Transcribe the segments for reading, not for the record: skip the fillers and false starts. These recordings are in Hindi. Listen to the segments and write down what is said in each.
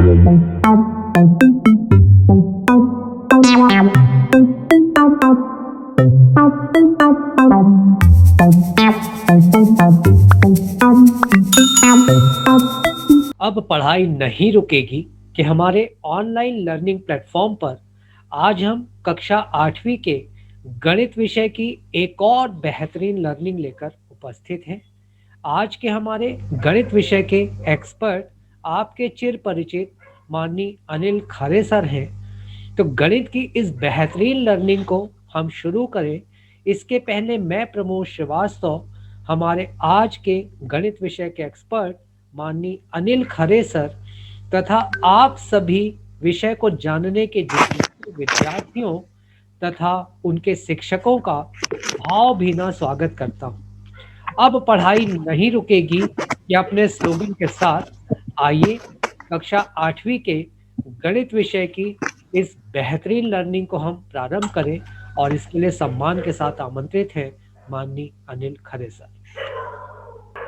अब पढ़ाई नहीं रुकेगी कि हमारे ऑनलाइन लर्निंग प्लेटफॉर्म पर आज हम कक्षा 8वीं के गणित विषय की एक और बेहतरीन लर्निंग लेकर उपस्थित हैं। आज के हमारे गणित विषय के एक्सपर्ट आपके चिर परिचित माननीय अनिल खरे सर हैं। तो गणित की इस बेहतरीन लर्निंग को हम शुरू करें इसके पहले मैं प्रमोद श्रीवास्तव हमारे आज के गणित विषय के एक्सपर्ट माननीय अनिल खरे सर तथा आप सभी विषय को जानने के जिज्ञासु विद्यार्थियों तथा उनके शिक्षकों का भावभीना स्वागत करता हूं। अब पढ़ाई नहीं रुकेगी कि अपने स्लोगन के साथ आइए कक्षा 8वीं के गणित विषय की इस बेहतरीन लर्निंग को हम प्रारंभ करें और इसके लिए सम्मान के साथ आमंत्रित हैं माननीय अनिल खरे सर।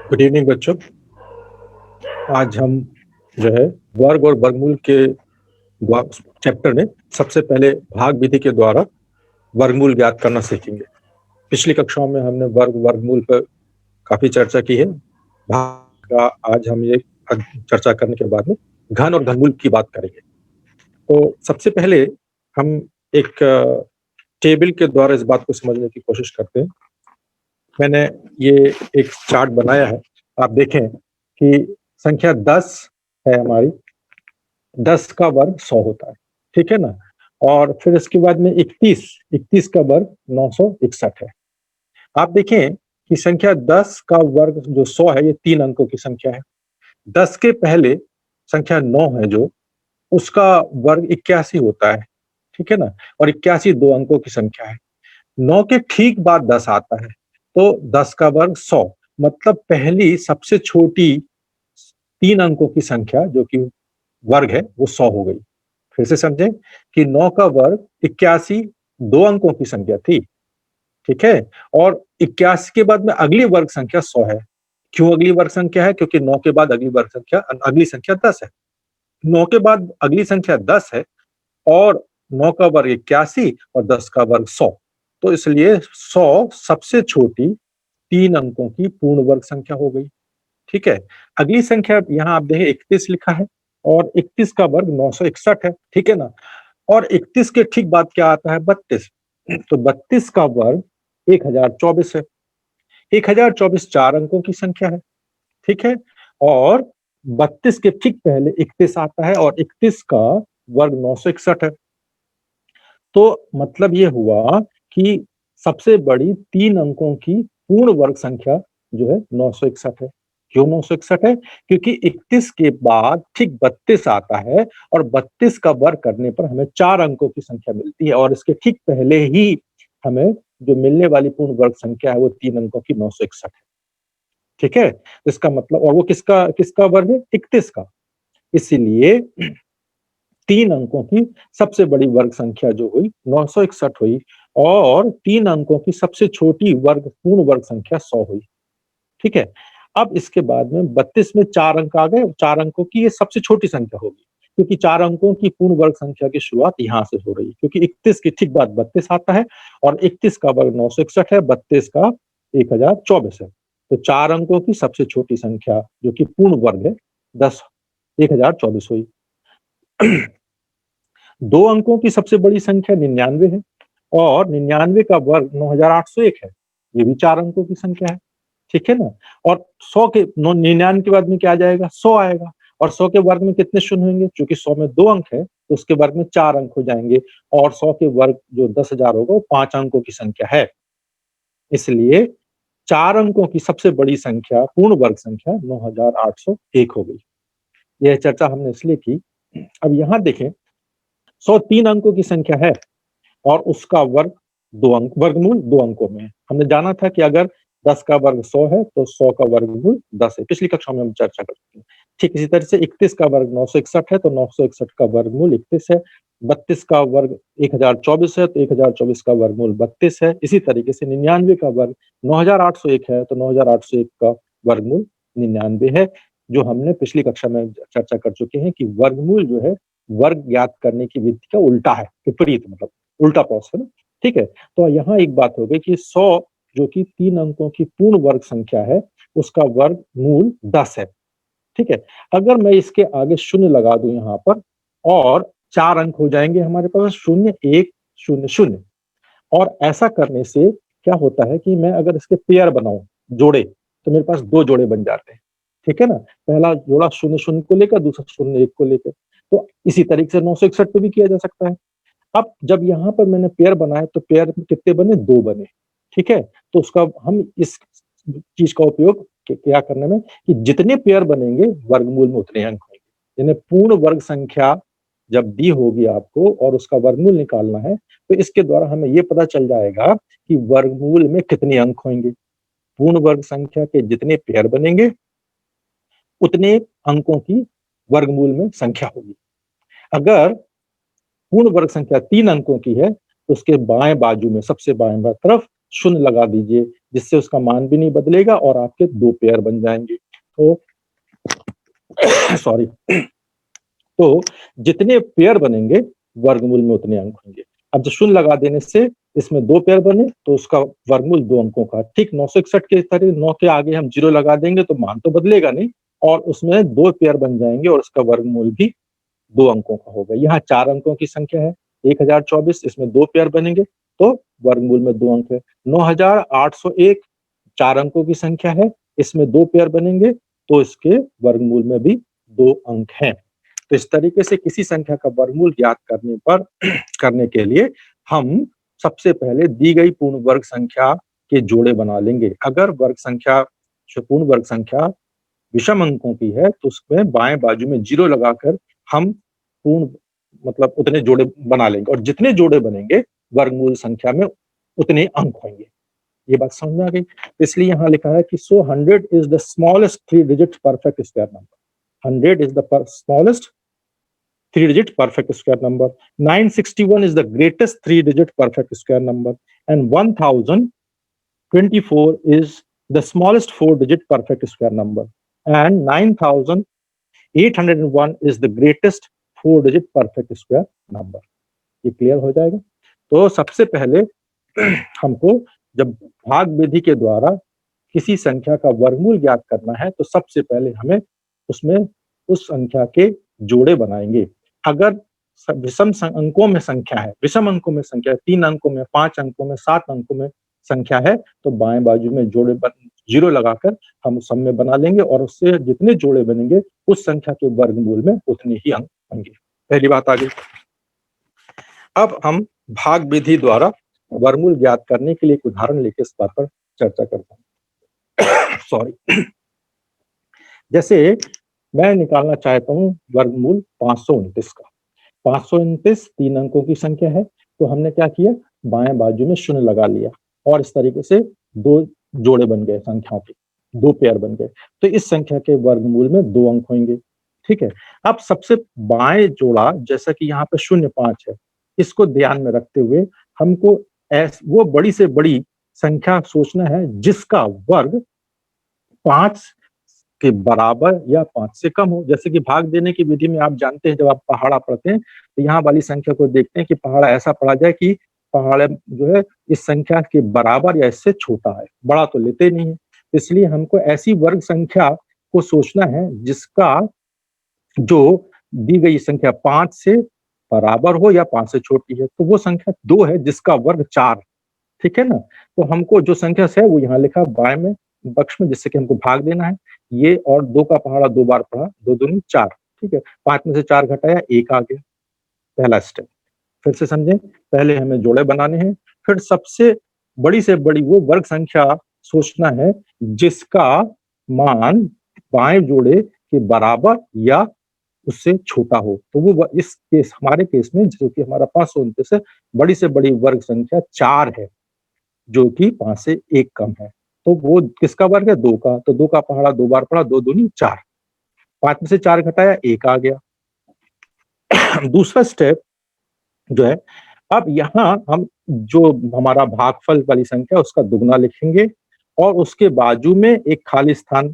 गुड इवनिंग बच्चों। आज हम जो है वर्ग और वर्गमूल के चैप्टर में सबसे पहले भाग विधि के द्वारा वर्गमूल ज्ञात करना सीखेंगे। पिछली कक्षाओं में हमने वर्ग वर्गमूल पर काफी चर्चा की है। भाग का आज हम ये चर्चा करने के बाद में घन और घनमूल की बात करेंगे। तो सबसे पहले हम एक टेबल के द्वारा इस बात को समझने की कोशिश करते हैं। मैंने ये एक चार्ट बनाया है, आप देखें कि संख्या 10 है हमारी, 10 का वर्ग 100 होता है, ठीक है ना। और फिर इसके बाद में 21 का वर्ग 961 है। आप देखें कि संख्या 10 का वर्ग जो 100 है ये 3 अंकों की संख्या है। 10 के पहले संख्या 9 है जो उसका वर्ग 81 होता है, ठीक है ना। और 81 2 अंकों की संख्या है। 9 के ठीक बाद 10 आता है, तो 10 का वर्ग 100, मतलब पहली सबसे छोटी 3 अंकों की संख्या जो कि वर्ग है वो 100 हो गई। फिर से समझें कि 9 का वर्ग 81 2 अंकों की संख्या थी, ठीक है। और 81 के बाद में अगली वर्ग संख्या 100 है। क्यों अगली वर्ग संख्या है? क्योंकि 9 के बाद अगली संख्या 10 है। 9 के बाद अगली संख्या 10 है और 9 का वर्ग 81 और 10 का वर्ग 100, तो इसलिए 100 सबसे छोटी 3 अंकों की पूर्ण वर्ग संख्या हो गई, ठीक है। अगली संख्या यहाँ आप देखें 31 लिखा है और 31 का वर्ग 961 है, ठीक है ना। और 31 के ठीक बाद क्या आता है? 32। तो 32 का वर्ग 1024 है। 1024 4 अंकों की संख्या है, ठीक है। और 32 के ठीक पहले 31 आता है और 31 का वर्ग 961 है। तो मतलब ये हुआ कि सबसे बड़ी 3 अंकों की पूर्ण वर्ग संख्या जो है 961 है। क्यों 961 है? क्योंकि 31 के बाद ठीक 32 आता है और 32 का वर्ग करने पर हमें 4 अंकों की संख्या मिलती है और इसके ठीक पहले ही हमें जो मिलने वाली पूर्ण वर्ग संख्या है वो 3 अंकों की 961 है, ठीक है। इसका मतलब, और वो किसका किसका वर्ग है? 31 का। इसीलिए 3 अंकों की सबसे बड़ी वर्ग संख्या जो हुई 961 हुई और 3 अंकों की सबसे छोटी पूर्ण वर्ग संख्या 100 हुई, ठीक है। अब इसके बाद में 32 में 4 अंक आ गए, 4 अंकों की ये सबसे छोटी संख्या होगी क्योंकि 4 अंकों की पूर्ण वर्ग संख्या की शुरुआत यहाँ से हो रही है, क्योंकि 31 के ठीक बाद 32 आता है और 31 का वर्ग 961 है, 32 का 1024 है। तो 4 अंकों की सबसे छोटी संख्या जो कि पूर्ण वर्ग है 1024 हुई। 2 अंकों की सबसे बड़ी संख्या 99 है और 99 का वर्ग 9801 है, ये भी 4 अंकों की संख्या है, ठीक है ना। और 100 के 99 के बाद में क्या आ जाएगा? 100 आएगा और 100 के वर्ग में कितने शून्य होंगे? क्योंकि 100 में 2 अंक है तो उसके वर्ग में 4 अंक हो जाएंगे और 100 के वर्ग जो 10,000 होगा वो 5 अंकों की संख्या है। इसलिए 4 अंकों की सबसे बड़ी संख्या पूर्ण वर्ग संख्या 9801 हो गई। यह चर्चा हमने इसलिए की। अब यहाँ देखें 100 3 अंकों की संख्या है और उसका वर्ग 2 अंक, वर्गमूल 2 अंकों में है। हमने जाना था कि अगर 10 का वर्ग 100 है तो 100 का वर्गमूल 10 है। पिछली कक्षा में हम चर्चा कर चुके हैं। ठीक इसी तरह से 31 का वर्ग 961 है तो 961 का वर्गमूल 31 है। 32 का वर्ग 1024 है तो 1024 का वर्गमूल 32 है। इसी तरीके से 99 का वर्ग 9801 है तो 9801 का वर्गमूल 99 है। जो हमने पिछली कक्षा में चर्चा कर चुके हैं कि वर्गमूल जो है वर्ग ज्ञात करने की विधि का उल्टा है, विपरीत मतलब उल्टा प्रोसेस है ना, ठीक है। तो यहाँ एक बात हो गई कि 100 जो कि 3 अंकों की पूर्ण वर्ग संख्या है, उसका वर्गमूल 10 है, ठीक है। अगर मैं इसके आगे शून्य लगा दूं यहाँ पर और 4 अंक हो जाएंगे हमारे पास 0 1 0 0। और ऐसा करने से क्या होता है कि मैं अगर इसके पेयर बनाऊं, जोड़े, तो मेरे पास 2 जोड़े बन जाते हैं, ठीक है ना। पहला जोड़ा 0 0 को लेकर, दूसरा 0 1 को लेकर। तो इसी तरीके से 961 पे भी किया जा सकता है। अब जब यहाँ पर मैंने पेयर बनाए तो पेयर कितने बने, 2 बने, ठीक है। तो उसका हम इस चीज का उपयोग क्या करने में कि जितने पेयर बनेंगे वर्गमूल में उतने अंक होंगे। यानी पूर्ण वर्ग संख्या जब दी होगी आपको और उसका वर्गमूल निकालना है, तो इसके द्वारा हमें ये पता चल जाएगा कि वर्गमूल में कितने अंक होंगे। पूर्ण वर्ग संख्या के जितने पेयर बनेंगे उतने अंकों की वर्गमूल में संख्या होगी। अगर पूर्ण वर्ग संख्या 3 अंकों की है तो उसके बाएं बाजू में सबसे बाएं तरफ शून्य लगा दीजिए, जिससे उसका मान भी नहीं बदलेगा और आपके 2 पेयर बन जाएंगे। तो सॉरी तो जितने पेयर बनेंगे वर्गमूल में उतने अंक होंगे। अब जब शून्य लगा देने से इसमें 2 पेयर बने तो उसका वर्गमूल 2 अंकों का। ठीक 961 के तरह 9 के आगे हम 0 लगा देंगे तो मान तो बदलेगा नहीं और उसमें 2 पेयर बन जाएंगे और उसका वर्गमूल भी 2 अंकों का होगा। यहाँ 4 अंकों की संख्या है 1024, इसमें 2 पेयर बनेंगे तो वर्गमूल में 2 अंक है। 9801 4 अंकों की संख्या है, इसमें 2 पेयर बनेंगे तो इसके वर्गमूल में भी 2 अंक हैं। तो इस तरीके से किसी संख्या का वर्गमूल ज्ञात करने के लिए हम सबसे पहले दी गई पूर्ण वर्ग संख्या के जोड़े बना लेंगे। अगर पूर्ण वर्ग संख्या विषम अंकों की है तो उसमें बाएं बाजू में 0 लगाकर हम पूर्ण मतलब उतने जोड़े बना लेंगे और जितने जोड़े बनेंगे वर्गमूल संख्या में उतने अंक होंगे। ये बात समझ में आ गई। इसलिए यहाँ लिखा है कि सो 100 is the smallest 3 digit perfect square number. 100 is the smallest 3 digit perfect square number. 961 is the greatest 3 digit perfect square number, and 1024 is the smallest 4 digit perfect square number, and 9801 is the greatest 4 digit perfect square number. ये क्लियर हो जाएगा। तो सबसे पहले हमको जब भाग विधि के द्वारा किसी संख्या का वर्गमूल ज्ञात करना है तो सबसे पहले हमें उसमें उस संख्या के जोड़े बनाएंगे। अगर विषम अंकों में संख्या है, विषम अंकों में संख्या 3 अंकों में, 5 अंकों में, 7 अंकों में संख्या है तो बाएं बाजू में जोड़े 0 लगाकर हम सब में बना लेंगे और उससे जितने जोड़े बनेंगे उस संख्या के वर्गमूल में उतने ही अंक होंगे। पहली बात आ गई। अब हम भाग विधि द्वारा वर्गमूल ज्ञात करने के लिए एक उदाहरण लेकर इस बात पर चर्चा करता हूँ। सॉरी। जैसे मैं निकालना चाहता हूँ वर्गमूल 529 का। 529 3 अंकों की संख्या है तो हमने क्या किया, बाएं बाजू में शून्य लगा लिया और इस तरीके से 2 जोड़े बन गए, संख्याओं के 2 पेयर बन गए। तो इस संख्या के वर्गमूल में 2 अंक होंगे, ठीक है। अब सबसे बाएं जोड़ा जैसा कि यहाँ पे 05 है, इसको ध्यान में रखते हुए हमको वो बड़ी से बड़ी संख्या सोचना है जिसका वर्ग 5 के बराबर या 5 से कम हो। जैसे कि भाग देने की विधि में आप जानते हैं जब आप पहाड़ा पढ़ते हैं तो यहाँ वाली संख्या को देखते हैं कि पहाड़ा ऐसा पढ़ा जाए कि पहाड़ा जो है इस संख्या के बराबर या इससे छोटा है, बड़ा तो लेते नहीं है। इसलिए हमको ऐसी वर्ग संख्या को सोचना है जिसका जो दी गई संख्या 5 से बराबर हो या 5 से छोटी है। तो वो संख्या 2 है जिसका वर्ग 4, ठीक है ना। तो हमको जो संख्या है वो यहाँ लिखा बाएं में बक्स में, जिससे कि हमको भाग देना है। ये और 2 का पहाड़ा 2 बार पढ़ा, 2 दूनी 4, ठीक है। 5 में से 4 घटाया 1 आ गया, पहला स्टेप। फिर से समझें, पहले हमें जोड़े बनाने हैं, फिर सबसे बड़ी से बड़ी वो वर्ग संख्या सोचना है जिसका मान बाएं जोड़े के बराबर या उससे छोटा हो। तो वो इस केस हमारे केस में जो कि हमारा 529 है, बड़ी से बड़ी वर्ग संख्या 4 है जो कि 5 से 1 कम है। तो वो किसका वर्ग है, 2 का। तो 2 का पहाड़ा 2 बार पढ़ा, 2 दूनी 4, 5 में से 4 घटाया 1 आ गया। दूसरा स्टेप जो है, अब यहाँ हम जो हमारा भागफल वाली संख्या उसका दुगना लिखेंगे और उसके बाजू में एक खाली स्थान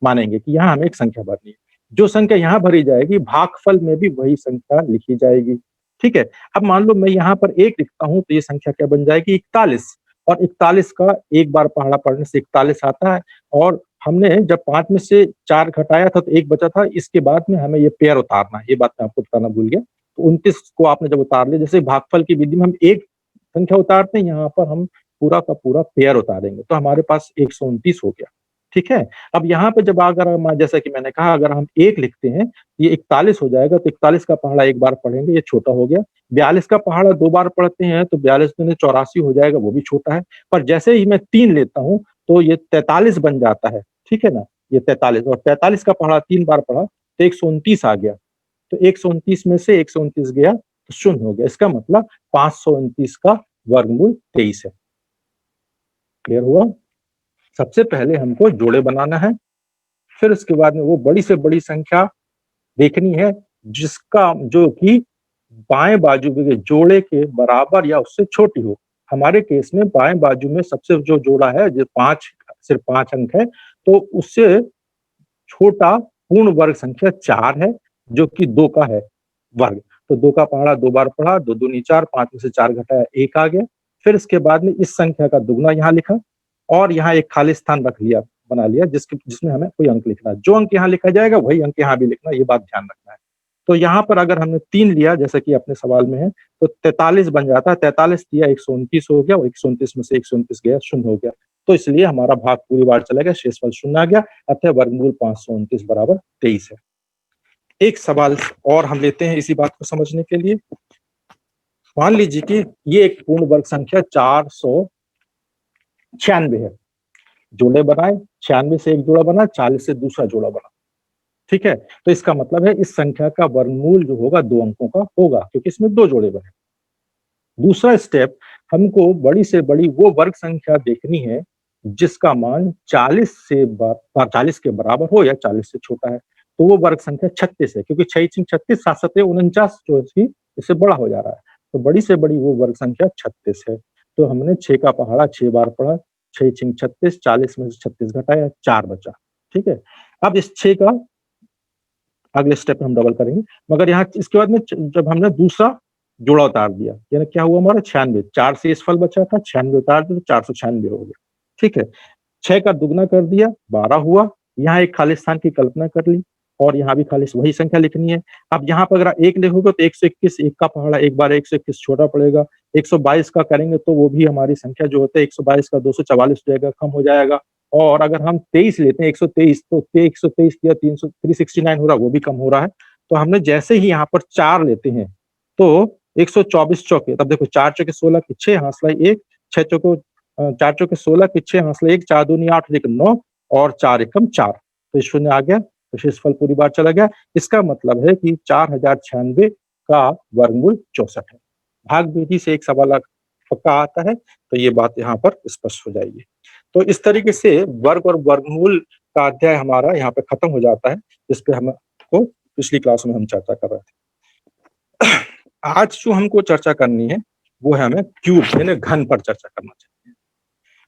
मानेंगे कि यहाँ हमें एक संख्या भरनी है। जो संख्या यहाँ भरी जाएगी, भागफल में भी वही संख्या लिखी जाएगी। ठीक है? अब मान लो मैं यहाँ पर 1 लिखता हूँ, तो ये संख्या क्या बन जाएगी 41, और 41 का एक बार पहाड़ा पढ़ने से 41 आता है, और हमने जब 5 में से 4 घटाया था तो 1 बचा था, इसके बाद में हमें ये पेयर उतारना है, ये बात मैं आपको बताना भूल गया। तो 29 को आपने जब उतार लिया, जैसे भागफल की विधि में हम एक संख्या उतारते हैं, यहाँ पर हम पूरा का पूरा पेयर उतारेंगे, तो हमारे पास 129 हो गया। ठीक है? अब यहाँ पे जब अगर हम, जैसा कि मैंने कहा, अगर हम 1 लिखते हैं, ये 41 हो जाएगा, तो 41 का पहाड़ा एक बार पढ़ेंगे, ये छोटा हो गया। 42 का पहाड़ा 2 बार पढ़ते हैं, तो 42 दूनी 84 हो जाएगा, वो भी छोटा है। पर जैसे ही मैं 3 लेता हूँ, तो ये 43 बन जाता है। ठीक है ना? ये 43, और 43 का पहाड़ा 3 बार पढ़ा, तो 129 आ गया। तो 129 में से 129 गया, तो शून्य हो गया। इसका मतलब 529 का वर्गमूल 23 है। क्लियर हुआ? सबसे पहले हमको जोड़े बनाना है, फिर उसके बाद में वो बड़ी से बड़ी संख्या देखनी है जिसका, जो कि बाएं बाजू के जोड़े के बराबर या उससे छोटी हो। हमारे केस में बाएं बाजू में सबसे जो जोड़ा है, जो 5, सिर्फ 5 अंक है, तो उससे छोटा पूर्ण वर्ग संख्या 4 है, जो कि 2 का है वर्ग। तो 2 का पहाड़ा 2 बार पढ़ा, 2 दूनी 4, 5 में से 4 घटाया 1 आ गया। फिर इसके बाद में इस संख्या का दुगना यहाँ लिखा, और यहाँ एक खाली स्थान रख लिया, बना लिया, जिसमें हमें कोई अंक लिखना है। जो अंक यहाँ लिखा जाएगा वही अंक यहाँ भी लिखना है, ये बात ध्यान रखना है। तो यहाँ पर अगर हमने 3 लिया, जैसा कि अपने सवाल में है, तो 43 बन जाता है। 43 दिया, 129 हो गया, और 129 में से 129 गया, शून्य हो गया। तो इसलिए हमारा भाग पूरी बार चला गया, शेषफल शून्य आ गया, अतः वर्गमूल 529 बराबर 23 है। एक सवाल और हम लेते हैं इसी बात को समझने के लिए। मान लीजिए कि ये एक पूर्ण वर्ग संख्या 496 है। जोड़े बनाए, 96 से एक जोड़ा बना, 40 से दूसरा जोड़ा बना। ठीक है? तो इसका मतलब है इस संख्या का वर्गमूल जो होगा 2 अंकों का होगा, क्योंकि इसमें 2 जोड़े बने। दूसरा स्टेप, हमको बड़ी से बड़ी वो वर्ग संख्या देखनी है जिसका मान 40 के बराबर हो या 40 से छोटा है। तो वो वर्ग संख्या 36 है, क्योंकि 6 छीं 36, 7 सते 49 जो है इससे बड़ा हो जा रहा है। तो बड़ी से बड़ी वो वर्ग संख्या 36 है। तो हमने 6 का पहाड़ा 6 बार पढ़ा, 6 छीं 36, 40 में से 36 घटाया, 4 बचा। ठीक है? अब इस 6 का अगले स्टेप में हम डबल करेंगे, मगर यहाँ इसके बाद में जब हमने दूसरा जोड़ा उतार दिया, यानी क्या हुआ हमारा 96, 4 से इस फल बचा था, 96 उतार दिया तो 496 हो गया। ठीक है? 6 का दुगना कर दिया, 12 हुआ। यहाँ एक खाली स्थान की कल्पना कर ली, और यहाँ भी खाली वही संख्या लिखनी है। अब यहाँ पर अगर 1 लिखोगे तो 121, 1 का पहाड़ा एक बार 121 छोटा पड़ेगा। 122 का करेंगे तो वो भी हमारी संख्या जो होता है 122 का 244 हो जाएगा, कम हो जाएगा। और अगर हम 23 लेते हैं, 123, तो 123 या 369 हो रहा है, वो भी कम हो रहा है। तो हमने जैसे ही यहाँ पर 4 लेते हैं, तो 124 चौके, तब देखो 4 चौके 16 के 6 हांसला 1, 6 चौको 4 चौके 16 के 6 हांसला 1, 4 दूनी 8, 1 9, और 4 एकम 4। तो ये शून्य आ गया, तो शेषफल पूरी बार चला गया। इसका मतलब है कि 4096 का वर्गमूल 64 है। भाग विधि से एक सवाल पक्का आता है, तो ये बात यहाँ पर स्पष्ट हो जाएगी। तो इस तरीके से वर्ग और वर्गमूल का अध्याय हमारा यहाँ पे खत्म हो जाता है, जिस पे हमको पिछली क्लास में हम चर्चा कर रहे थे। आज जो हमको चर्चा करनी है वो है हमें क्यूब यानी घन पर चर्चा करना चाहिए।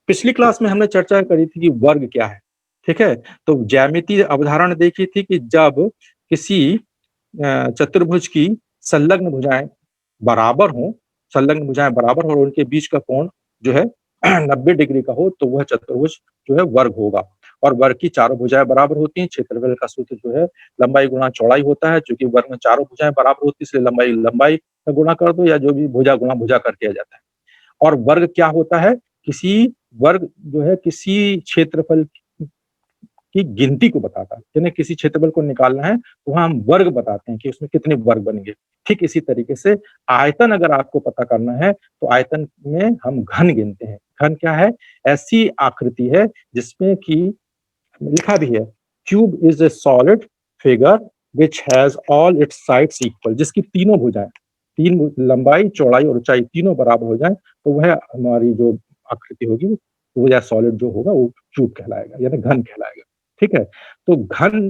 पिछली क्लास में हमने चर्चा करी थी कि वर्ग क्या है। ठीक है? तो ज्यामितीय अवधारणा देखी थी कि जब किसी चतुर्भुज की संलग्न भुजाएं बराबर हों, संलग्न भुजाएं बराबर हो और उनके बीच का कोण जो है 90 डिग्री का हो, तो वह चतुर्भुज जो है वर्ग होगा। और वर्ग की चारों भुजाएं बराबर होती हैं। क्षेत्रफल का सूत्र जो है लंबाई गुणा चौड़ाई होता है, चूंकि वर्ग में चारों भुजाएं बराबर होती है, इसलिए लंबाई लंबाई का गुणा कर दो, या जो भी भुजा गुणा भुजा कर दिया जाता है। और वर्ग क्या होता है? किसी वर्ग जो है किसी क्षेत्रफल की गिनती को बताता है, यानी किसी क्षेत्रफल को निकालना है तो वहां हम वर्ग बताते हैं कि उसमें कितने वर्ग बनेंगे। ठीक इसी तरीके से आयतन अगर आपको पता करना है तो आयतन में हम घन गिनते हैं। घन क्या है? ऐसी आकृति है जिसमें कि लिखा भी है, cube is a solid figure which has all it's sides equal, जिसकी तीनों भुजाएं, तीन लंबाई चौड़ाई और ऊंचाई तीनों बराबर हो जाए, तो वह हमारी जो आकृति होगी वो या सॉलिड जो होगा वो क्यूब कहलाएगा, यानी घन कहलाएगा। ठीक है? तो घन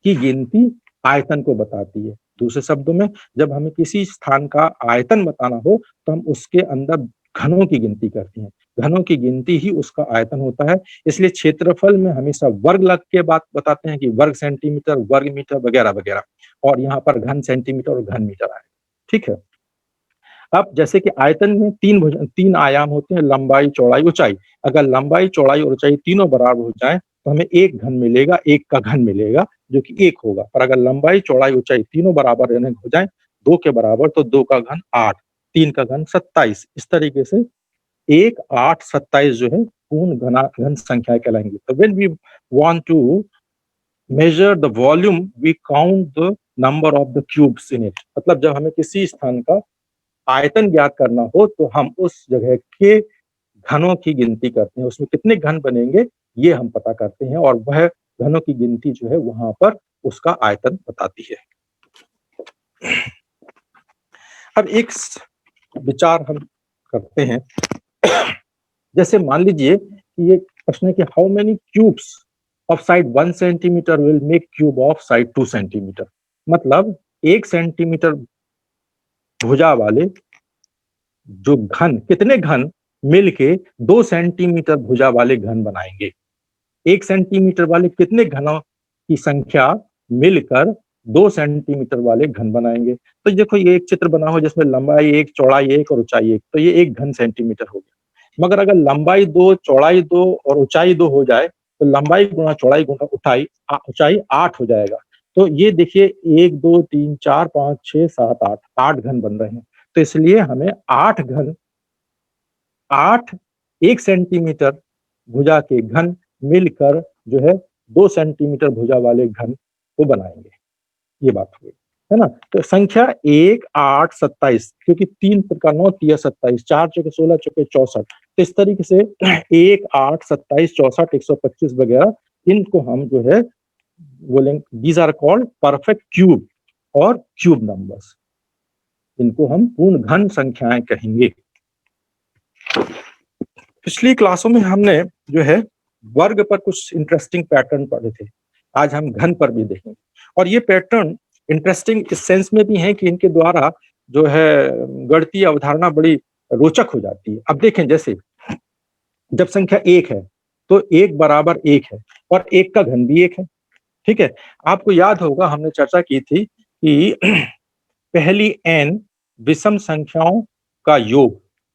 की गिनती आयतन को बताती है। दूसरे शब्दों में जब हमें किसी स्थान का आयतन बताना हो तो हम उसके अंदर घनों की गिनती करती हैं। घनों की गिनती ही उसका आयतन होता है। इसलिए क्षेत्रफल में हमेशा वर्ग लग के बात बताते हैं कि वर्ग सेंटीमीटर, वर्ग मीटर वगैरह वगैरह, और यहाँ पर घन सेंटीमीटर और घन मीटर आए। ठीक है। अब जैसे कि आयतन में तीन आयाम होते हैं, लंबाई, चौड़ाई, ऊंचाई। अगर लंबाई, चौड़ाई और ऊंचाई तीनों बराबर हो जाए तो हमें एक घन मिलेगा, एक का घन मिलेगा, जो कि एक होगा। पर अगर लंबाई, चौड़ाई, ऊंचाई तीनों बराबर यानी हो जाए 2 के बराबर, तो 2 का घन 8, 3 का घन 27। इस तरीके से 1, 8, 27 जो है पूर्ण घन संख्याएं कहलाएंगी। तो when we want to measure the volume we count the number of the cubes in it. मतलब जब हमें किसी स्थान का आयतन ज्ञात करना हो तो हम उस जगह के घनों की गिनती करते हैं, उसमें कितने घन बनेंगे ये हम पता करते हैं, और वह घनों की गिनती जो है वहां पर उसका आयतन बताती है। अब एक विचार हम करते हैं। जैसे मान लीजिए कि ये प्रश्न है कि how many cubes of side 1 centimetre will make cube of side 2 centimetre. मतलब 1 सेंटीमीटर भुजा वाले जो घन, कितने घन मिलके 2 सेंटीमीटर भुजा वाले घन बनाएंगे। 1 सेंटीमीटर वाले कितने घनों की संख्या मिलकर 2 सेंटीमीटर वाले घन बनाएंगे। तो देखो ये एक चित्र बना हो जिसमें लंबाई 1, चौड़ाई 1 और ऊंचाई 1, तो ये 1 घन सेंटीमीटर हो गया। मगर अगर लंबाई 2, चौड़ाई 2 और ऊंचाई 2 हो जाए तो लंबाई गुणा चौड़ाई गुणा ऊंचाई 8 हो जाएगा। तो ये देखिए 1, 2, 3, 4, 5, 6, 7, 8, 8 घन बन रहे हैं। तो इसलिए हमें 8 घन, 8 1 सेंटीमीटर भुजा के घन मिलकर जो है 2 सेंटीमीटर भुजा वाले घन को बनाएंगे। ये बात हुई, है ना। तो संख्या 1, 8, 27, क्योंकि 3 का 9 तिया 27, 4 चौके 16 चौके 64। तो इस तरीके से 1, 8, 27, 64, 125 वगैरह, इनको हम जो है बोलेंगे these are called perfect cube और क्यूब नंबर्स। इनको हम पूर्ण घन संख्याएं कहेंगे। पिछली क्लासों में हमने जो है वर्ग पर कुछ इंटरेस्टिंग पैटर्न पढ़े थे। आज हम घन पर भी देखेंगे, और ये पैटर्न इंटरेस्टिंग इस सेंस में भी है कि इनके द्वारा जो है गणितीय अवधारणा बड़ी रोचक हो जाती है। अब देखें, जैसे जब संख्या 1 है तो 1 बराबर 1 है, और 1 का घन भी 1 है। ठीक है। आपको याद होगा हमने चर्चा की थी कि पहली n विषम संख्याओं का योग,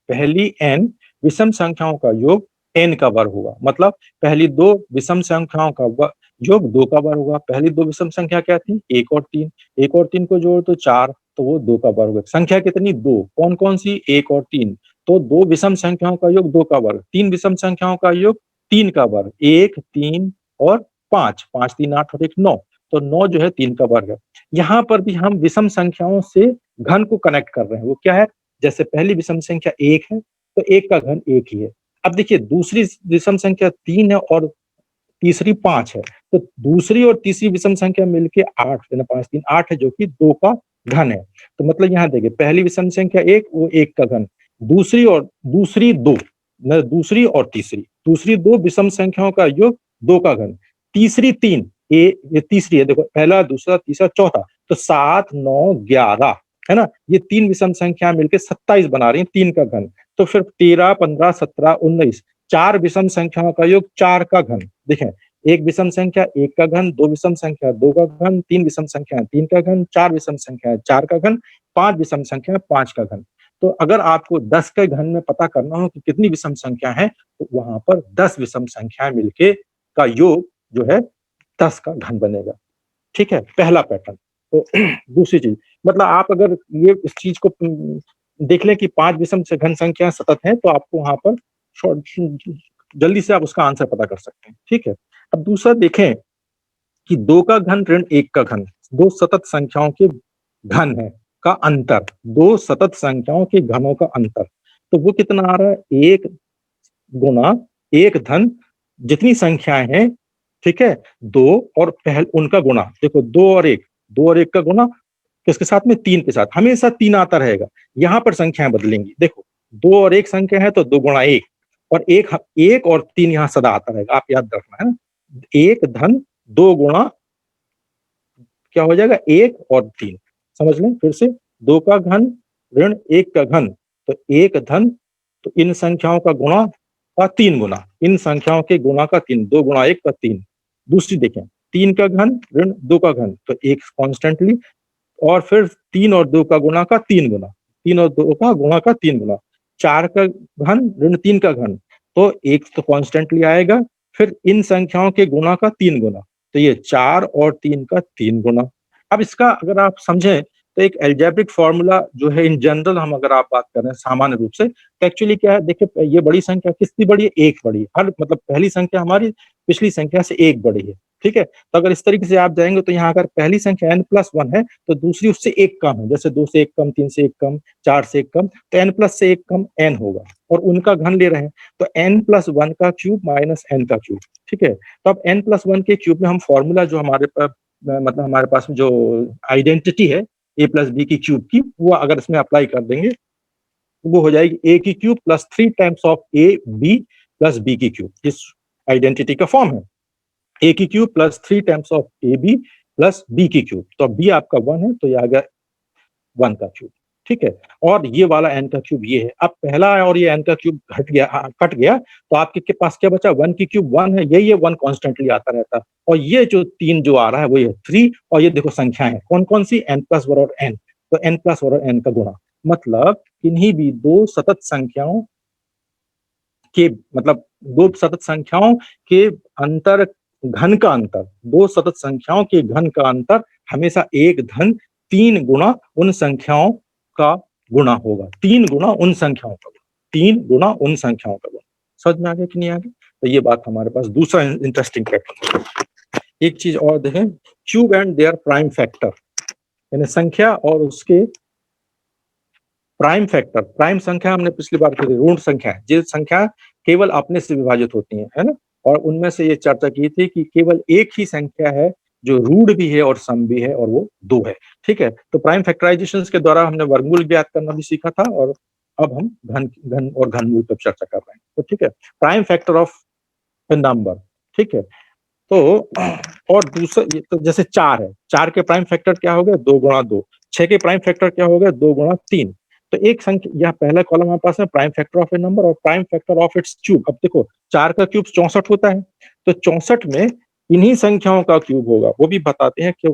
पहली n विषम संख्याओं का योग n का वर्ग होगा। मतलब पहली 2 विषम संख्याओं का योग 2 का वर्ग होगा। पहली 2 विषम संख्या क्या थी? 1 और 3। 1 और 3 को जोड़ तो 4, तो वो 2 का वर्ग होगा। संख्या कितनी? 2। कौन कौन सी? 1 और 3। तो 2 विषम संख्याओं का योग 2 का वर्ग, 3 विषम संख्याओं का योग 3 का वर्ग, 1, 3 और 5, 5, 3, 8 और 1, 9। तो 9 जो है 3 का वर्ग है। यहाँ पर भी हम विषम संख्याओं से घन को कनेक्ट कर रहे हैं। वो क्या है? जैसे पहली विषम संख्या 1 है तो 1 का घन 1 ही है। अब देखिए दूसरी विषम संख्या 3 है और तीसरी 5 है, तो दूसरी और तीसरी विषम संख्या मिलके 8, 5, 3, 8 है, जो कि 2 का घन है। तो मतलब यहाँ देखिए पहली विषम संख्या 1, वो 1 का घन, दूसरी 2, दूसरी और तीसरी, दूसरी 2 विषम संख्याओं का योग 2 का घन, तीसरी 3, ये तीसरी है, देखो पहला, दूसरा, तीसरा, चौथा, तो 7, 9, 11 है ना। ये 3 विषम संख्या मिलकर 27 बना रही है 3 का घन। तो फिर 13, 15, 17, 19, 4 विषम संख्याओं का योग 4 का घन। देखें, एक विषम संख्या 1 का घन, 2 विषम संख्या 2 का घन, 3 विषम संख्या 3 का घन, 4 विषम संख्या 4 का घन, 5 विषम संख्या 5 का घन। तो अगर आपको 10 के घन में पता करना हो कि कितनी विषम संख्या है, तो वहां पर 10 विषम संख्याएं मिलके का योग जो है 10 का घन बनेगा। ठीक है, पहला पैटर्न। तो दूसरी चीज, मतलब आप अगर ये इस चीज को देख लें कि 5 विषम से घन संख्या सतत है, तो आपको वहां पर जल्दी से आप उसका आंसर पता कर सकते हैं। ठीक है। अब दूसरा देखें कि 2 का घन ऋण 1 का घन, 2 सतत संख्याओं के घन है का अंतर, 2 सतत संख्याओं के घनों का अंतर, तो वो कितना आ रहा है? 1 गुना 1 धन जितनी संख्याएं हैं, ठीक है, 2 और उनका गुणा। देखो 2 और 1, 2 और 1 का गुणा किसके साथ में? 3 के साथ। हमेशा 3 आता रहेगा, यहाँ पर संख्याएं बदलेंगी। देखो 2 और 1 संख्या है तो 2 गुणा 1, और 1 और 3 यहाँ सदा आता रहेगा, आप याद रखना है ना। 1 धन 2 गुणा क्या हो जाएगा? 1 और 3। समझ लें फिर से, 2 का घन ऋण 1 का घन, तो 1 धन तो इन संख्याओं का गुणा का 3 गुना, इन संख्याओं के गुणा का 3, 2 गुणा 1 का 3। दूसरी देखें, 3 का घन ऋण 2 का घन, तो 1 कॉन्स्टेंटली, और फिर 3 और 2 का गुणा का 3 गुना, 3 और 2 का गुणा का 3 गुना, 4 का घन ऋण 3 का घन, तो 1 तो कॉन्स्टेंटली आएगा, फिर इन संख्याओं के गुणा का 3 गुना, तो ये 4 और 3 का 3 गुना। अब इसका अगर आप समझें तो एक अलजेब्रिक फॉर्मूला जो है, इन जनरल हम अगर आप बात करें सामान्य रूप से, तो एक्चुअली क्या है, देखिए ये बड़ी संख्या कितनी बड़ी है, 1 बड़ी है, हर मतलब पहली संख्या हमारी पिछली संख्या से 1 बड़ी है, ठीक है। तो अगर इस तरीके से आप जाएंगे तो यहाँ अगर पहली संख्या n+1 है तो दूसरी उससे 1 कम है, जैसे 2 से 1 कम, 3 से 1 कम, 4 से 1 कम, तो n+ से 1 कम n होगा, और उनका घन ले रहे हैं, तो n+1 का क्यूब माइनस n का क्यूब, ठीक है। तो अब n+1 के क्यूब में हम फॉर्मूला जो हमारे पास मतलब हमारे पास में जो आइडेंटिटी है a+b की क्यूब की, वो अगर इसमें अप्लाई कर देंगे तो वो हो जाएगी a की cube plus 3 times of a b plus b की क्यूब, इस आइडेंटिटी का फॉर्म है a की cube plus 3 times of a b plus b की क्यूब। तो अब b आपका 1 है तो ये आ गया 1 का क्यूब, ठीक है। और ये वाला n का क्यूब ये है। अब पहला है और ये n का क्यूब घट गया, कट गया, तो आपके के पास क्या बचा, 1 की क्यूब 1 है, ये 1 कॉन्स्टेंटली आता रहता है, और ये जो 3 जो आ रहा है वो ये 3, और ये देखो संख्याएं हैं कौन कौन सी, n+1 और n, तो n+1 और n का गुणा, मतलब किन्हीं भी दो सतत संख्याओं के मतलब दो सतत संख्याओं के अंतर, घन का अंतर, दो सतत संख्याओं के घन का अंतर हमेशा 1 धन 3 गुणा उन संख्याओं का गुणा होगा, 3 गुणा उन संख्याओं का गुणा, 3 गुणा उन संख्याओं का गुणा। समझ में आ गया कि नहीं आ गया? तो ये बात हमारे पास दूसरा इंटरेस्टिंग पैटर्न। एक चीज और देखें, cube and their prime factor, यानी संख्या और उसके प्राइम फैक्टर। प्राइम संख्या हमने पिछली बार कही, ऋण संख्या है, जो संख्या केवल अपने से विभाजित होती है ना, और उनमें से ये चर्चा की थी कि केवल एक ही संख्या है जो ऋण भी है और सम भी है, और वो 2 है, ठीक है। तो प्राइम फैक्टराइजेशन के द्वारा हमने वर्गमूल ज्ञात करना भी सीखा था, और अब हम घन घन और घनमूल पर चर्चा कर रहे हैं, तो ठीक है। Prime factor of a number, ठीक है। तो और दूसरा तो जैसे 4 है, 4 के प्राइम फैक्टर क्या हो गया, 2 गुणा 2, 6 के प्राइम फैक्टर क्या हो गया, 2 गुणा 3। तो एक संख्या, यह पहला कॉलम हमारे पास है prime factor of a number और prime factor of its cube. अब देखो 4 का क्यूब 64 होता है, तो 64 में इन्हीं संख्याओं का क्यूब होगा, वो भी बताते हैं कि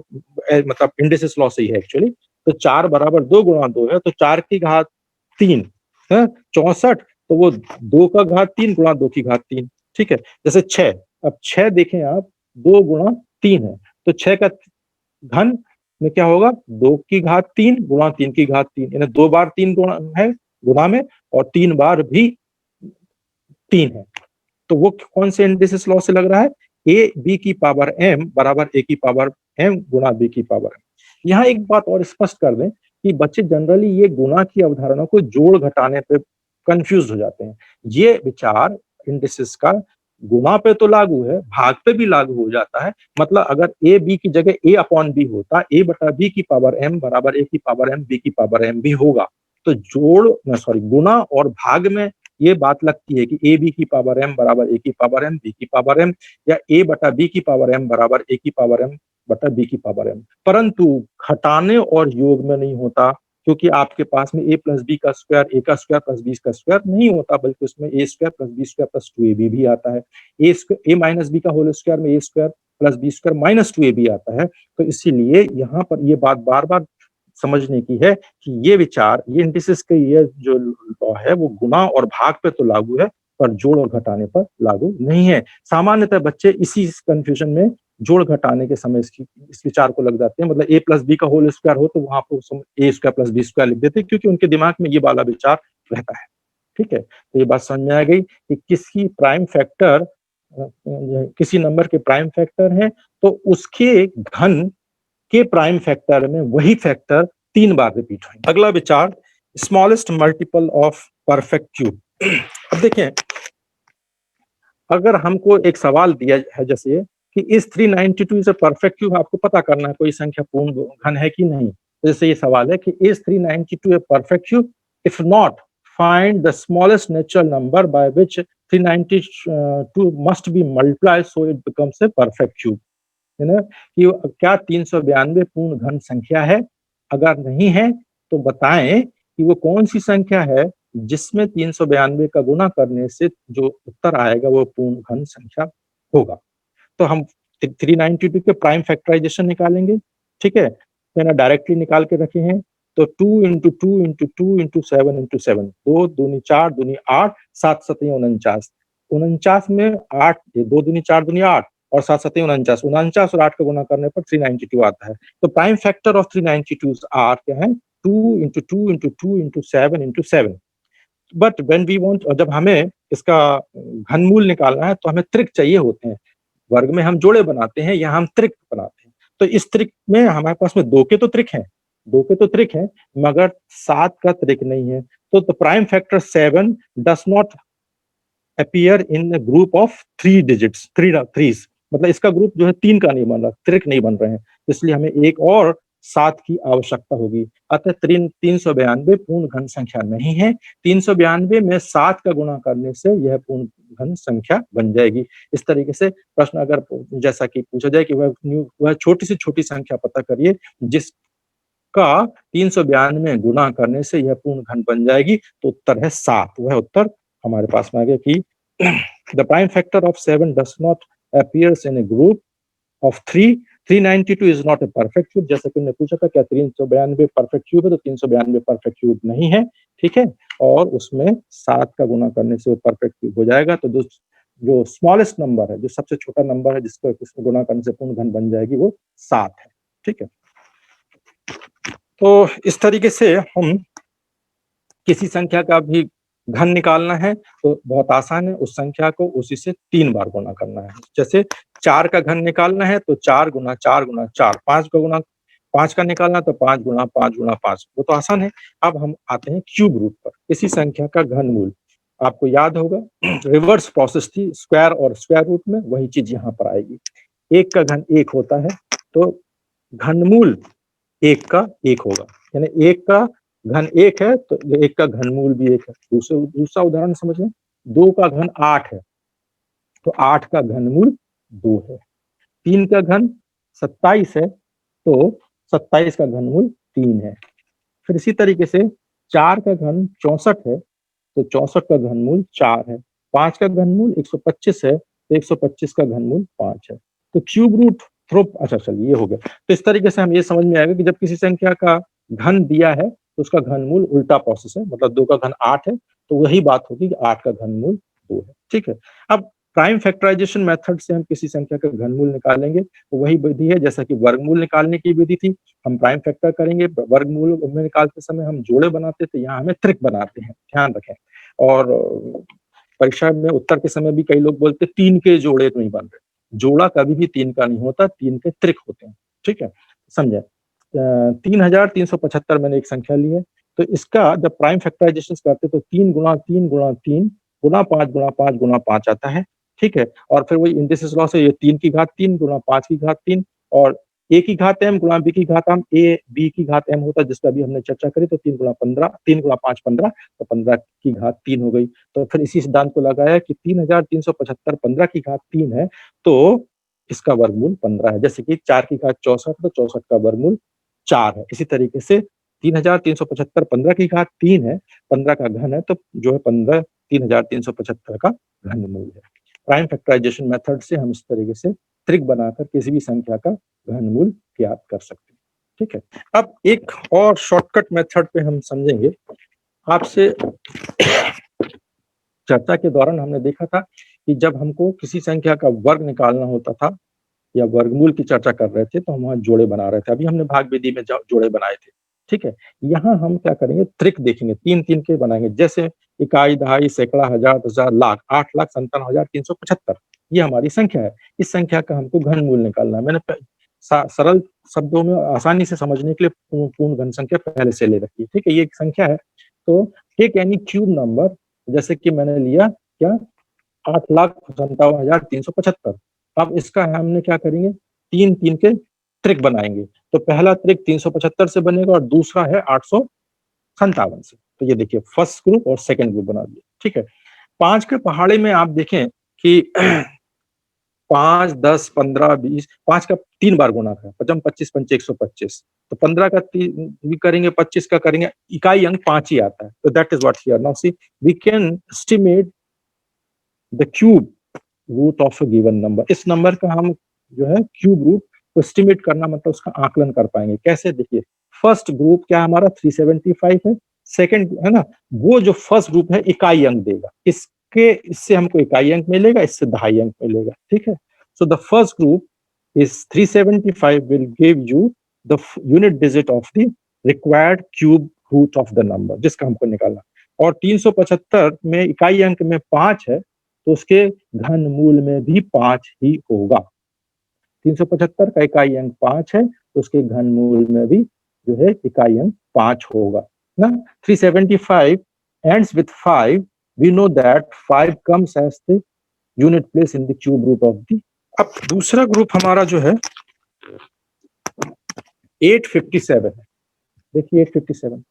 मतलब इंडिसेस लॉ से ही है एक्चुअली। तो 4 बराबर 2 गुणा 2 है, तो 4 की घात 3 है 64, तो वो 2 का घात 3 गुणा 2 की घात 3, ठीक है। जैसे 6, अब 6 देखें आप, 2 गुणा 3 है, तो 6 का घन में क्या होगा, 2 की घात 3 गुणा 3 की घात 3, यानी 2 बार 3 गुणा है गुणा में, और 3 बार भी 3 है। तो वो कौन से इंडिसेस लॉ से लग रहा है, ए बी की पावर m बराबर a की पावर m गुणा b की पावर m। यहाँ एक बात और स्पष्ट कर दें कि बच्चे जनरली ये गुणा की अवधारणा को जोड़ घटाने पे कंफ्यूज हो जाते हैं। ये विचार इंडिसेस का गुणा पे तो लागू है, भाग पे भी लागू हो जाता है। मतलब अगर a b की जगह a अपॉन b होता, a बटा b की पावर m बराबर a की पावर m b की पावर m भी होगा, तो जोड़ सॉरी गुणा और भाग में ये बात लगती है कि ए बी की पावर m बराबर a की पावर m b की पावर m, या a बटा b की पावर m बराबर a की पावर m बटा b की पावर m। परंतु घटाने और योग में नहीं होता, क्योंकि आपके पास में a प्लस बी का स्क्वायर, a का स्क्वायर प्लस b का स्क्वायर नहीं होता, बल्कि उसमें a square plus b square plus 2ab भी आता है। a माइनस b का होल स्क्वायर में a square plus b square minus 2ab आता है। तो इसीलिए यहाँ पर ये बात बार बार समझने की है कि ये विचार, ये इंडिसेस के ये जो लॉ है वो गुणा और भाग पे तो लागू है, पर जोड़ और घटाने पर लागू नहीं है। सामान्यतः बच्चे इसी कंफ्यूजन में जोड़ घटाने के समय इस विचार को लग जाते हैं। मतलब a प्लस बी का होल स्क्वायर हो तो वहां पर a square plus b square लिख देते हैं, क्योंकि उनके दिमाग में ये वाला विचार रहता है, ठीक है। तो ये बात समझ में आ गई कि किसी प्राइम फैक्टर, किसी नंबर के प्राइम फैक्टर है तो उसके घन के प्राइम फैक्टर में वही फैक्टर 3 बार रिपीट होंगे। अगला विचार, smallest multiple of perfect cube. अब देखें, अगर हमको एक सवाल दिया है जैसे कि इस 392 इज अ परफेक्ट क्यूब, आपको पता करना है कोई संख्या पूर्ण घन है कि नहीं। जैसे ये सवाल है कि is 392 a perfect cube, if not find the smallest natural number by which 392 must be multiplied so it becomes a perfect cube, है ना। कि क्या 392 पूर्ण घन संख्या है, अगर नहीं है तो बताएं कि वो कौन सी संख्या है जिसमें 392 का गुना करने से जो उत्तर आएगा वो पूर्ण घन संख्या होगा। तो हम 392 के प्राइम फैक्टराइजेशन निकालेंगे, ठीक है। मैंने डायरेक्टली निकाल के रखे हैं, तो 2 इंटू 2 इंटू 2 इंटू 7 इंटू 7, 2 दूनी 4 दूनी 8, 7 सतही 49, 49 में 8, 2 दूनी 4 दूनी 8 और 7 सतही 49, 49 और 8 का गुना करने पर 392 आता है। तो प्राइम फैक्टर ऑफ 392 आर क्या है, 2 into 2 into 2 into 7 into 7। But when we want, जब हमें इसका घनमूल निकालना है तो हमें त्रिक चाहिए होते हैं। वर्ग में हम जोड़े बनाते हैं, यहाँ हम त्रिक बनाते हैं। तो इस त्रिक में हमारे पास में 2 के तो त्रिक हैं, 2 के तो त्रिक हैं, मगर 7 का त्रिक नहीं है। तो the prime factor 7 does not appear in a group of 3 digits, 3 threes, मतलब इसका ग्रुप जो है 3 का नहीं बन रहा, त्रिक नहीं बन रहे हैं, इसलिए हमें एक और 7 की आवश्यकता होगी। अतः 392 पूर्ण घन संख्या नहीं है। 392 में 7 का गुणा करने से यह पूर्ण घन संख्या बन जाएगी। इस तरीके से प्रश्न अगर जैसा कि पूछा जाए कि वह छोटी से छोटी संख्या पता करिए जिसका 392 में गुणा करने से यह पूर्ण घन बन जाएगी, तो उत्तर है 7। वह उत्तर हमारे पास में आ गया कि the prime factor of 7 does not appears in A group of 3। 392 is not a perfect cube, जैसा कि हमने पूछा था क्या 392 परफेक्ट क्यूब है, तो 392 परफेक्ट क्यूब नहीं है, ठीक है। और उसमें 7 का गुणा करने से वो परफेक्ट क्यूब हो जाएगा। तो जो स्मॉलेस्ट नंबर है, जो सबसे छोटा नंबर है जिसको इसमें गुणा करने से पूर्ण घन बन जाएगी, वो 7 है, ठीक है। तो इस तरीके से हम किसी संख्या का भी घन निकालना है तो बहुत आसान है, उस संख्या को उसी से 3 बार गुणा करना है। जैसे 4 का घन निकालना है तो 4 गुना 4 गुना 4, 5 का गुना 5 का निकालना तो 5 गुना 5 गुना 5, वो तो आसान है। अब हम आते हैं क्यूब रूट पर। किसी संख्या का घनमूल, आपको याद होगा रिवर्स प्रोसेस थी, स्क्वायर और स्क्वायर रूट में, वही चीज यहाँ पर आएगी। 1 का घन 1 होता है तो घनमूल 1 का 1 होगा, यानी 1 का घन 1 है तो 1 का घनमूल भी 1 है। दूसरा उदाहरण समझ लें, 2 का घन 8 है तो 8 का घनमूल 2 है। 3 का घन 27 है तो 27 का घनमूल 3 है। फिर इसी तरीके से 4 का घन 64 है तो 64 का घनमूल 4 है। 5 का घनमूल 125 है तो 125 का घनमूल 5 है। तो क्यूब रूट थ्रो, अच्छा चलिए ये हो गया। तो इस तरीके से हम ये समझ में आएगा कि जब किसी संख्या का घन दिया है तो उसका घनमूल उल्टा प्रोसेस है, मतलब 2 का घन 8 है तो वही बात होगी कि 8 का घनमूल 2 है, ठीक है। अब प्राइम फैक्टराइजेशन मेथड से हम किसी संख्या का घनमूल निकालेंगे तो वही विधि है जैसा कि वर्गमूल निकालने की विधि थी। हम प्राइम फैक्टर करेंगे, वर्गमूल में निकालते समय हम जोड़े बनाते थे, यहाँ हमें त्रिक बनाते हैं, ध्यान रखें। और परीक्षा में उत्तर के समय भी कई लोग बोलते 3 के जोड़े नहीं बन रहे, जोड़ा कभी भी 3 का नहीं होता, 3 के त्रिक होते हैं, ठीक है, समझे। 3375 मैंने एक संख्या ली है, तो इसका जब प्राइम फैक्टराइजेशन करते तो 3 गुणा 3 गुणा 3 गुणा 5 गुणा 5 गुणा 5 आता है, ठीक है। और फिर वही इंडिसेस लॉ से ये 3 की घात 3 गुणा 5 की घात 3 और a की घात m गुणा b की घात m, a b की घात m होता है जिसका भी हमने चर्चा करी। तो 3 गुणा 15, 3 गुणा 5 15, तो 15 की घात 3 हो गई। तो फिर इसी सिद्धांत को लगाया कि 3375 15 की घात 3 है तो इसका वर्गमूल 15 है। जैसे कि 4 की घात 64 तो 64 का वर्गमूल 4 है। इसी तरीके से 3375 15 की घात 3 है, 15 का घन है तो जो है 15 3375 का घनमूल है। प्राइम फैक्टराइजेशन मेथड से हम इस तरीके से त्रिक बनाकर किसी भी संख्या का घनमूल ज्ञात कर सकते हैं, ठीक है। अब एक और शॉर्टकट मेथड पे हम समझेंगे। आपसे चर्चा के दौरान हमने देखा था कि जब हमको किसी संख्या का वर्ग निकालना होता था या वर्गमूल की चर्चा कर रहे थे तो हम वहाँ जोड़े बना रहे थे। अभी हमने भाग विधि में जोड़े बनाए थे, ठीक है। यहाँ हम क्या करेंगे, त्रिक देखेंगे, 3 के बनाएंगे। जैसे इकाई, दहाई, सैकड़ा, हजार, 1000, लाख, 8,57,375 ये हमारी संख्या है। इस संख्या का हमको घनमूल निकालना है। मैंने सरल शब्दों में आसानी से समझने के लिए पूर्ण घन संख्या पहले से ले रखी है, ठीक है। ये एक संख्या है तो टेक एनी क्यूब नंबर, जैसे कि मैंने लिया क्या 8,57,375। अब इसका हमने क्या करेंगे, 3 के त्रिक बनाएंगे। तो पहला त्रिक 375 से बनेगा और दूसरा है 857 से। तो ये देखिए फर्स्ट ग्रुप और सेकंड ग्रुप बना दिया, ठीक है। 5 के पहाड़े में आप देखें कि 5, 10, 15, 20, 5 का 3 बार गुणा है, 5 25 पंचे 125, तो 15 का भी करेंगे, 25 का करेंगे, इकाई अंक 5 ही आता है। तो that is what here. Now see we can estimate the cube root of a given number. इस नंबर का हम जो है क्यूब रूट को एस्टिमेट करना, मतलब उसका आकलन कर पाएंगे कैसे। देखिए फर्स्ट ग्रुप क्या हमारा 375 है, सेकंड है ना, वो जो फर्स्ट ग्रुप है इकाई अंक देगा, इसके इससे हमको इकाई अंक मिलेगा, इससे दहाई अंक मिलेगा, ठीक है। So the first group is 375 will give you the unit digit of the required cube root of the number, जिसका हमको निकालना। और 375 में इकाई अंक में 5 है, तो उसके घनमूल में भी 5 ही होगा। 375 का इकाई अंक 5 है, तो उसके घनमूल में भी जो है इकाई अंक 5 होगा ना। 375 ends with 5, we know that 5 comes as the unit place in the cube root of the। अब दूसरा ग्रुप हमारा जो है 857 है। देखिए 857,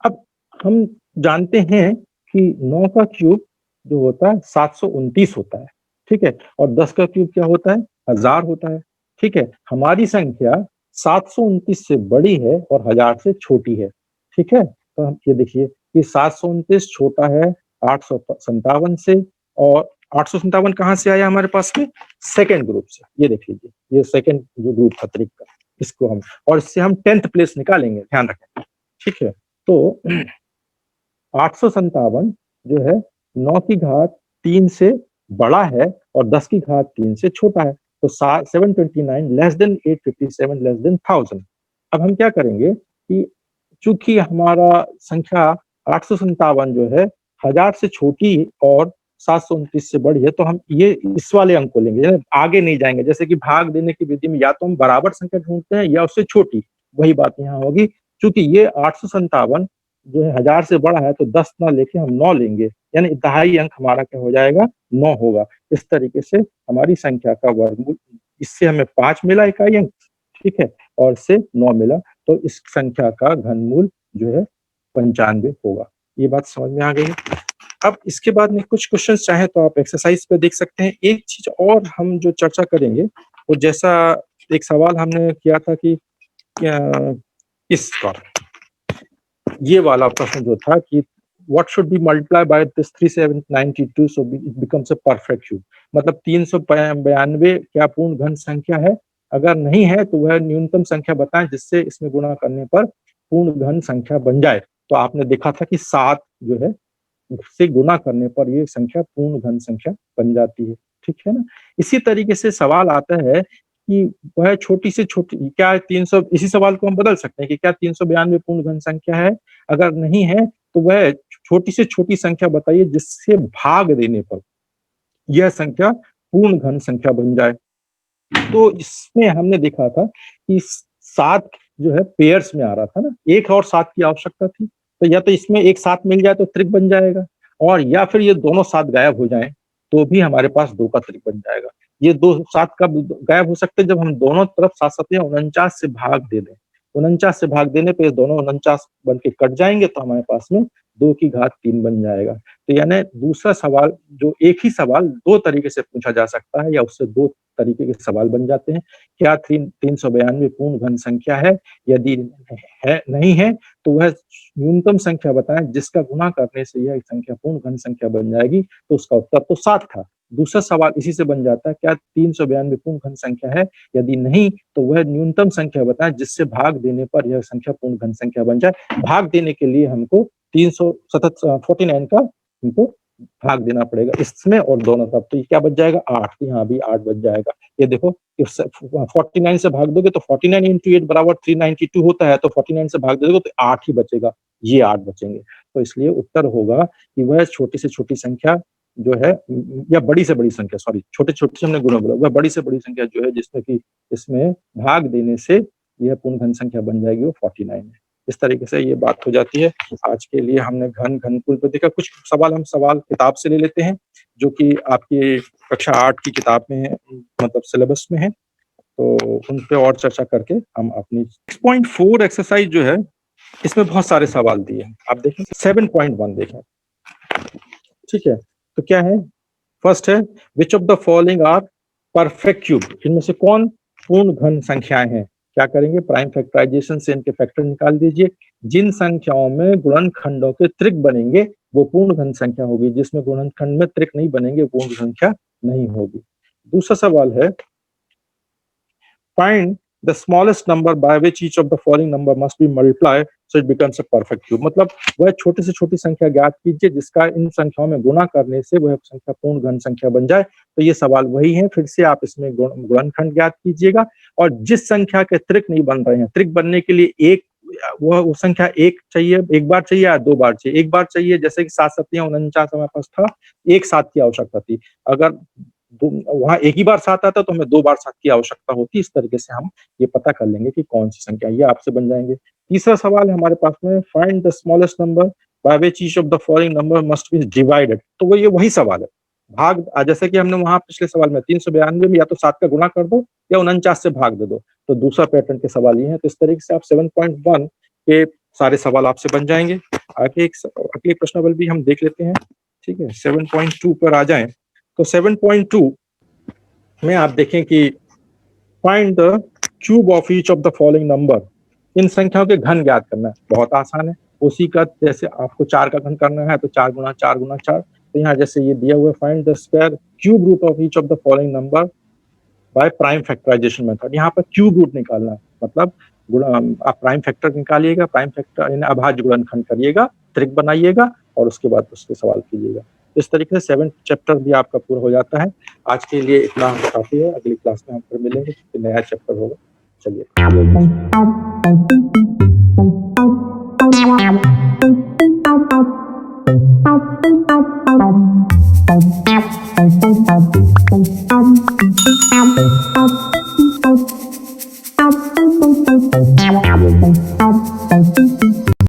अब हम जानते हैं कि 9 का क्यूब जो होता है 729 होता है, ठीक है, और 10 का क्यूब क्या होता है, 1000 होता है, ठीक है। हमारी संख्या 729 से बड़ी है और 1000 से छोटी है, ठीक है। तो हम ये देखिए कि 729 छोटा है 857 से, और 857 कहाँ से आया हमारे पास में, सेकेंड ग्रुप से। ये देख लीजिए, ये सेकेंड जो ग्रुप था त्रिक का, इसको हम, और इससे हम 10th प्लेस निकालेंगे, ध्यान रखें, ठीक है। तो 857 जो है 9 की घात 3 से बड़ा है और 10 की घात 3 से छोटा है, तो 729 लेस देन 857 लेस देन 1000। अब हम क्या करेंगे कि चूंकि हमारा संख्या 857 जो है 1000 से छोटी और 729 से बड़ी है, तो हम ये इस वाले अंक को लेंगे, आगे नहीं जाएंगे। जैसे कि भाग देने की विधि में या तो हम बराबर संख्या ढूंढते हैं या उससे छोटी, वही बात यहाँ होगी। चूंकि ये 857 जो है 1000 से बड़ा है, तो 10 ना लेके हम 9 लेंगे, यानी दहाई अंक हमारा क्या हो जाएगा, 9 होगा। इस तरीके से हमारी संख्या का वर्गमूल, इससे हमें 5 मिला इकाई अंक, ठीक है, और इससे 9 मिला, तो इस संख्या का घनमूल जो है 95 होगा। ये बात समझ में आ गई है। अब इसके बाद में कुछ क्वेश्चन चाहे तो आप एक्सरसाइज पे देख सकते हैं। एक चीज और हम जो चर्चा करेंगे, वो जैसा एक सवाल हमने किया था कि इस पर ये वाला प्रश्न जो था कि what should be multiplied by this 3792 so it becomes a perfect cube, मतलब 392 क्या पूर्ण घन संख्या है, अगर नहीं है तो वह न्यूनतम संख्या बताएं जिससे इसमें गुणा करने पर पूर्ण घन संख्या बन जाए। तो आपने देखा था कि 7 जो है से गुणा करने पर ये संख्या पूर्ण घन संख्या बन जाती है, ठीक है ना। इसी तरीके से सवाल आता है कि वह छोटी से छोटी क्या 300, इसी सवाल को हम बदल सकते हैं कि क्या 392 पूर्ण घन संख्या है, अगर नहीं है तो वह छोटी से छोटी संख्या बताइए जिससे भाग देने पर यह संख्या पूर्ण घन संख्या बन जाए। तो इसमें हमने देखा था कि 7 जो है पेयर्स में आ रहा था ना, 1 और 7 की आवश्यकता थी, तो या तो इसमें एक 7 मिल जाए तो त्रिक बन जाएगा, और या फिर ये दोनों 7 गायब हो जाएं तो भी हमारे पास 2 का त्रिक बन जाएगा। ये 2 7 कब गायब हो सकते हैं, जब हम दोनों तरफ 7 या 49 से भाग दे दें। 49 से भाग देने पे दोनों 49 बन के कट जाएंगे, तो हमारे पास में 2 की घात 3 बन जाएगा। तो यानी दूसरा सवाल, जो एक ही सवाल 2 तरीके से पूछा जा सकता है या उससे 2 तरीके के सवाल बन जाते हैं। क्या 392 पूर्ण घन संख्या है, यदि है नहीं है तो वह न्यूनतम संख्या बताएं जिसका गुणा करने से यह संख्या पूर्ण घन संख्या बन जाएगी। तो उसका उत्तर तो 7 था। दूसरा सवाल इसी से बन जाता है, क्या 392 पूर्ण घन संख्या है, यदि नहीं तो वह न्यूनतम संख्या बताएं जिससे भाग देने पर यह संख्या पूर्ण घन संख्या बन जाए। भाग देने के लिए हमको 349 का हमको भाग देना पड़ेगा इसमें और दोनों तरफ, तो ये क्या बच जाएगा, 8। यहाँ भी 8 बच जाएगा। ये देखो 49 से भाग दोगे तो 49 इंटू 8 बराबर 392 होता है, तो 49 से भाग दोगे तो 8 ही बचेगा, ये 8 बचेंगे। तो इसलिए उत्तर होगा कि वह छोटी से छोटी संख्या जो है, या बड़ी से बड़ी संख्या, सॉरी छोटे छोटे से हमने गुणा बोला, वह बड़ी से बड़ी संख्या जो है जिसमें कि इसमें भाग देने से यह पूर्ण घन संख्या बन जाएगी, वो 49 है। इस तरीके से ये बात हो जाती है। आज के लिए हमने घनकुल पे देखा। कुछ सवाल हम किताब से ले लेते हैं जो कि आपकी कक्षा 8 की किताब में है, मतलब सिलेबस में है, तो उन पे और चर्चा करके हम अपनी 6.4 एक्सरसाइज जो है इसमें बहुत सारे सवाल दिए हैं। आप देखें 7.1 देखें, ठीक है। तो क्या है, फर्स्ट है which of the following are perfect cube, इनमें से कौन पूर्ण घन संख्याएं हैं? क्या करेंगे? प्राइम फैक्टराइजेशन से इनके फैक्टर निकाल दीजिए। जिन संख्याओं में गुणनखंडों के त्रिक बनेंगे वो पूर्ण घन संख्या होगी, जिसमें गुणनखंड में त्रिक नहीं बनेंगे पूर्ण संख्या नहीं होगी। दूसरा सवाल है, find the smallest number by which each of the following number must be multiply so it becomes a perfect cube. मतलब वह छोटी से छोटी संख्या ज्ञात कीजिए जिसका इन संख्याओं में गुणा करने से वह संख्या पूर्ण घन संख्या बन जाए। तो ये सवाल वही है, फिर से आप इसमें गुणनखंड ज्ञात कीजिएगा और जिस संख्या के त्रिक नहीं बन रहे हैं, त्रिक बनने के लिए एक वो संख्या एक चाहिए, एक बार चाहिए या दो बार चाहिए? एक बार चाहिए, जैसे कि 7 7 49 हमारे पास था, एक 7 की आवश्यकता थी। अगर वहां एक ही बार 7 आता तो हमें 2 बार 7 की आवश्यकता होती। इस तरीके से हम ये पता कर लेंगे कि कौन सी संख्या, ये आपसे बन जाएंगे। तीसरा सवाल है हमारे पास में, find the smallest number by which each of the following number must be divided. तो वो ये वही सवाल है, भाग, जैसे कि हमने वहां पिछले सवाल में 392 में या तो 7 का गुणा कर दो या 49 से भाग दे दो। तो दूसरा पैटर्न के सवाल ये है। तो इस तरीके से आप 7.1 के सारे सवाल आपसे बन जाएंगे। आगे अगले प्रश्नावली भी हम देख लेते हैं। ठीक है, 7.2 पर आ जाएं। तो 7.2 में आप देखें कि find the cube of each of the following number. इन संख्याओं के घन ज्ञात करना है, बहुत आसान है। उसी का, जैसे आपको 4 का घन करना है तो 4 गुना 4 गुना 4। तो यहाँ जैसे ये दिया हुआ, find the square cube root of each of the following number by prime factorization method. यहाँ पर क्यूब रूट निकालना है, मतलब आप प्राइम फैक्टर निकालिएगा, प्राइम फैक्टर यानी अभाज्य गुणनखंड करिएगा, त्रिक बनाइएगा और उसके बाद उसके सवाल कीजिएगा। इस तरीके से 7th चैप्टर भी आपका पूरा हो जाता है। आज के लिए इतना काफी है, अगली क्लास में हम फिर मिलेंगे, नया चैप्टर होगा। चलिए।